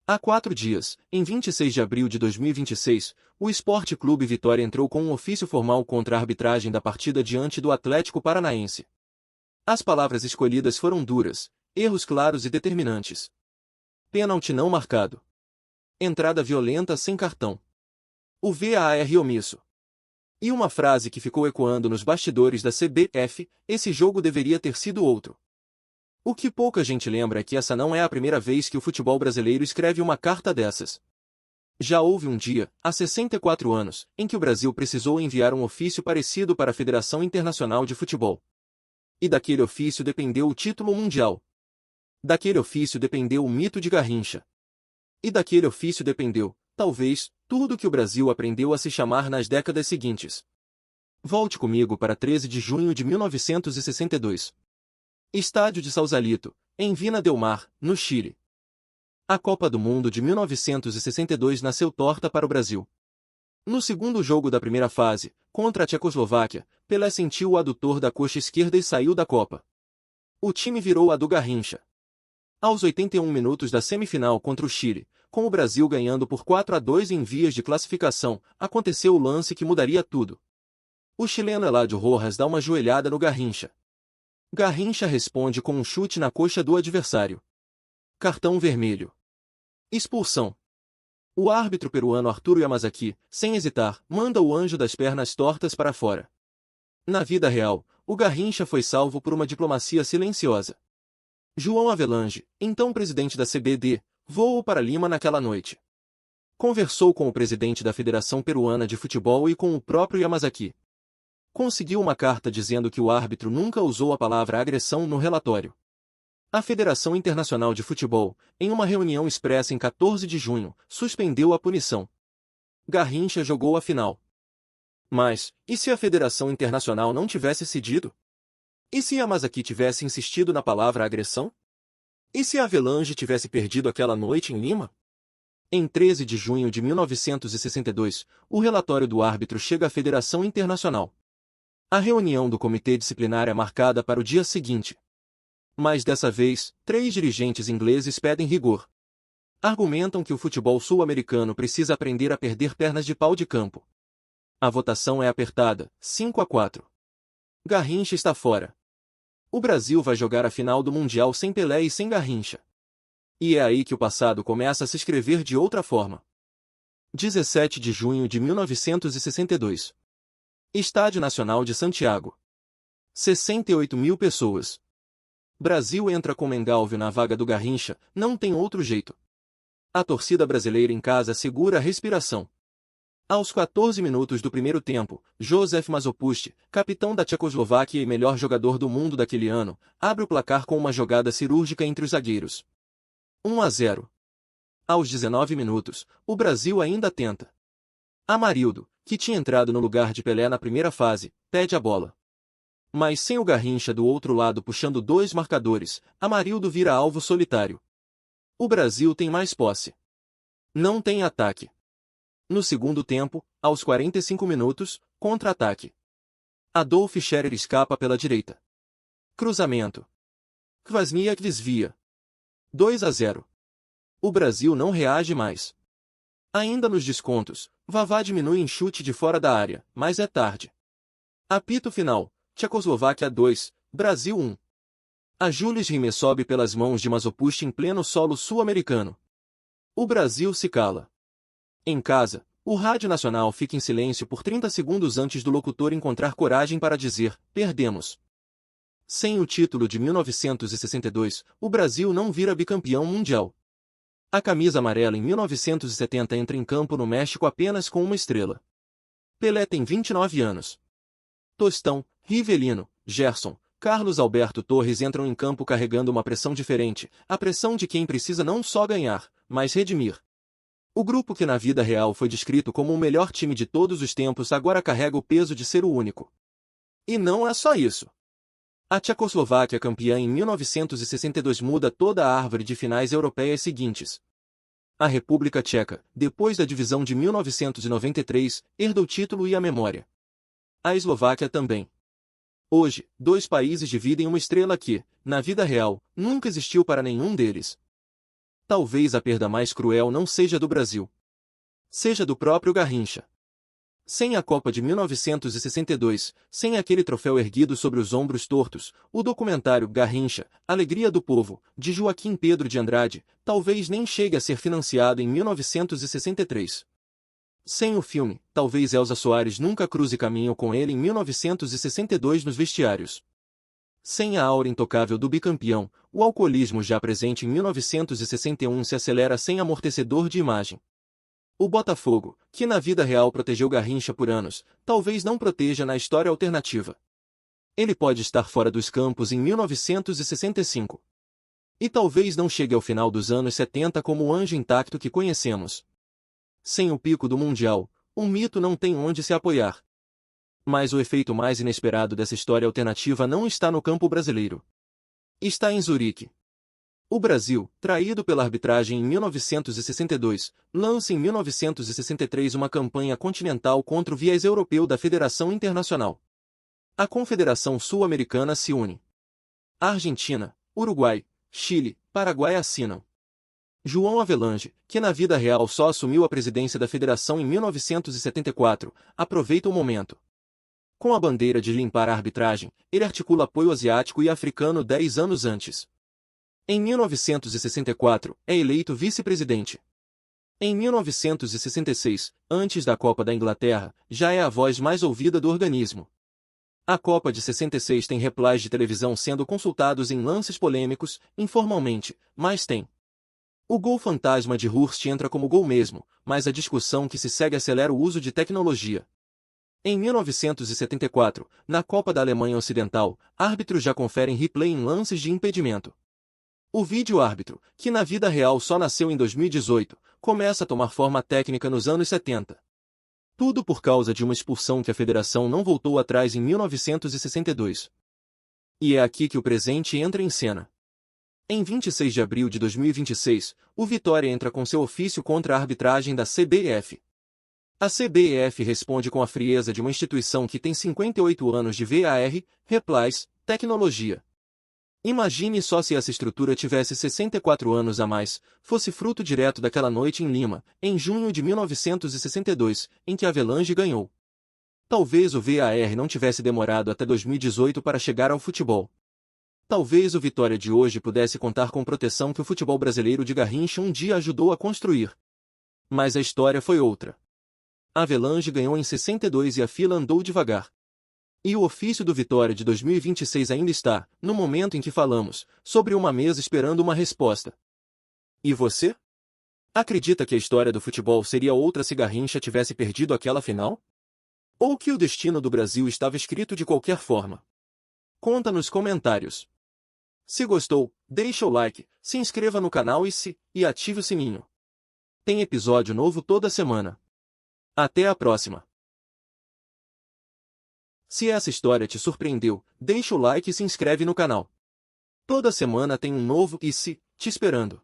Há 4 dias, em 26 de abril de 2026, o Sport Clube Vitória entrou com um ofício formal contra a arbitragem da partida diante do Atlético Paranaense. As palavras escolhidas foram duras, erros claros e determinantes. Pênalti não marcado. Entrada violenta sem cartão. O VAR omisso. E uma frase que ficou ecoando nos bastidores da CBF: esse jogo deveria ter sido outro. O que pouca gente lembra é que essa não é a primeira vez que o futebol brasileiro escreve uma carta dessas. Já houve um dia, há 64 anos, em que o Brasil precisou enviar um ofício parecido para a Federação Internacional de Futebol. E daquele ofício dependeu o título mundial. Daquele ofício dependeu o mito de Garrincha. E daquele ofício dependeu, talvez, tudo que o Brasil aprendeu a se chamar nas décadas seguintes. Volte comigo para 13 de junho de 1962. Estádio de Sausalito, em Vina del Mar, no Chile. A Copa do Mundo de 1962 nasceu torta para o Brasil. No segundo jogo da primeira fase, contra a Tchecoslováquia, Pelé sentiu o adutor da coxa esquerda e saiu da Copa. O time virou a do Garrincha. Aos 81 minutos da semifinal contra o Chile, com o Brasil ganhando por 4-2 em vias de classificação, aconteceu o lance que mudaria tudo. O chileno Eladio Rojas dá uma joelhada no Garrincha. Garrincha responde com um chute na coxa do adversário. Cartão vermelho. Expulsão. O árbitro peruano Arturo Yamazaki, sem hesitar, manda o anjo das pernas tortas para fora. Na vida real, o Garrincha foi salvo por uma diplomacia silenciosa. João Avelange, então presidente da CBD, voou para Lima naquela noite. Conversou com o presidente da Federação Peruana de Futebol e com o próprio Yamazaki. Conseguiu uma carta dizendo que o árbitro nunca usou a palavra agressão no relatório. A Federação Internacional de Futebol, em uma reunião expressa em 14 de junho, suspendeu a punição. Garrincha jogou a final. Mas, e se a Federação Internacional não tivesse cedido? E se Yamazaki tivesse insistido na palavra agressão? E se Avelange tivesse perdido aquela noite em Lima? Em 13 de junho de 1962, o relatório do árbitro chega à Federação Internacional. A reunião do comitê disciplinar é marcada para o dia seguinte. Mas dessa vez, 3 dirigentes ingleses pedem rigor. Argumentam que o futebol sul-americano precisa aprender a perder pernas de pau de campo. A votação é apertada, 5-4. Garrincha está fora. O Brasil vai jogar a final do Mundial sem Pelé e sem Garrincha. E é aí que o passado começa a se escrever de outra forma. 17 de junho de 1962. Estádio Nacional de Santiago. 68 mil pessoas. Brasil entra com Mengalvio na vaga do Garrincha, não tem outro jeito. A torcida brasileira em casa segura a respiração. Aos 14 minutos do primeiro tempo, Józef Masopust, capitão da Tchecoslováquia e melhor jogador do mundo daquele ano, abre o placar com uma jogada cirúrgica entre os zagueiros. 1-0. Aos 19 minutos, o Brasil ainda tenta. Amarildo, que tinha entrado no lugar de Pelé na primeira fase, pede a bola. Mas sem o Garrincha do outro lado puxando 2 marcadores, Amarildo vira alvo solitário. O Brasil tem mais posse. Não tem ataque. No segundo tempo, aos 45 minutos, contra-ataque. Adolf Scherer escapa pela direita. Cruzamento. Kwasniak desvia. 2-0. O Brasil não reage mais. Ainda nos descontos, Vavá diminui em chute de fora da área, mas é tarde. Apito final, Tchecoslováquia 2, Brasil 1. A Jules Rimet sobe pelas mãos de Masopust em pleno solo sul-americano. O Brasil se cala. Em casa, o Rádio Nacional fica em silêncio por 30 segundos antes do locutor encontrar coragem para dizer: perdemos. Sem o título de 1962, o Brasil não vira bicampeão mundial. A camisa amarela em 1970 entra em campo no México apenas com uma estrela. Pelé tem 29 anos. Tostão, Rivelino, Gerson, Carlos Alberto Torres entram em campo carregando uma pressão diferente, a pressão de quem precisa não só ganhar, mas redimir. O grupo que na vida real foi descrito como o melhor time de todos os tempos agora carrega o peso de ser o único. E não é só isso. A Tchecoslováquia campeã em 1962 muda toda a árvore de finais europeias seguintes. A República Tcheca, depois da divisão de 1993, herda o título e a memória. A Eslováquia também. Hoje, 2 países dividem uma estrela que, na vida real, nunca existiu para nenhum deles. talvez a perda mais cruel não seja do Brasil, seja do próprio Garrincha. Sem a Copa de 1962, sem aquele troféu erguido sobre os ombros tortos, o documentário Garrincha, Alegria do Povo, de Joaquim Pedro de Andrade, talvez nem chegue a ser financiado em 1963. Sem o filme, talvez Elza Soares nunca cruze caminho com ele em 1962 nos vestiários. Sem a aura intocável do bicampeão, o alcoolismo já presente em 1961 se acelera sem amortecedor de imagem. O Botafogo, que na vida real protegeu Garrincha por anos, talvez não proteja na história alternativa. Ele pode estar fora dos campos em 1965. E talvez não chegue ao final dos anos 70 como o anjo intacto que conhecemos. Sem o pico do Mundial, o mito não tem onde se apoiar. Mas o efeito mais inesperado dessa história alternativa não está no campo brasileiro. Está em Zurique. O Brasil, traído pela arbitragem em 1962, lança em 1963 uma campanha continental contra o viés europeu da Federação Internacional. A Confederação Sul-Americana se une. A Argentina, Uruguai, Chile, Paraguai assinam. João Avelange, que na vida real só assumiu a presidência da federação em 1974, aproveita o momento. Com a bandeira de limpar a arbitragem, ele articula apoio asiático e africano 10 anos antes. Em 1964, é eleito vice-presidente. Em 1966, antes da Copa da Inglaterra, já é a voz mais ouvida do organismo. A Copa de 66 tem replays de televisão sendo consultados em lances polêmicos, informalmente, mas tem. O gol fantasma de Hurst entra como gol mesmo, mas a discussão que se segue acelera o uso de tecnologia. Em 1974, na Copa da Alemanha Ocidental, árbitros já conferem replay em lances de impedimento. O vídeo-árbitro, que na vida real só nasceu em 2018, começa a tomar forma técnica nos anos 70. Tudo por causa de uma expulsão que a federação não voltou atrás em 1962. E é aqui que o presente entra em cena. Em 26 de abril de 2026, o Vitória entra com seu ofício contra a arbitragem da CBF. A CBF responde com a frieza de uma instituição que tem 58 anos de VAR, replays, tecnologia. Imagine só se essa estrutura tivesse 64 anos a mais, fosse fruto direto daquela noite em Lima, em junho de 1962, em que Avelange ganhou. Talvez o VAR não tivesse demorado até 2018 para chegar ao futebol. Talvez o Vitória de hoje pudesse contar com proteção que o futebol brasileiro de Garrincha um dia ajudou a construir. Mas a história foi outra. Avelange ganhou em 62 e a fila andou devagar. E o ofício do Vitória de 2026 ainda está, no momento em que falamos, sobre uma mesa esperando uma resposta. E você? Acredita que a história do futebol seria outra se Garrincha tivesse perdido aquela final? Ou que o destino do Brasil estava escrito de qualquer forma? Conta nos comentários. Se gostou, deixa o like, se inscreva no canal e ative o sininho. Tem episódio novo toda semana. Até a próxima! Se essa história te surpreendeu, deixa o like e se inscreve no canal. Toda semana tem um novo te esperando.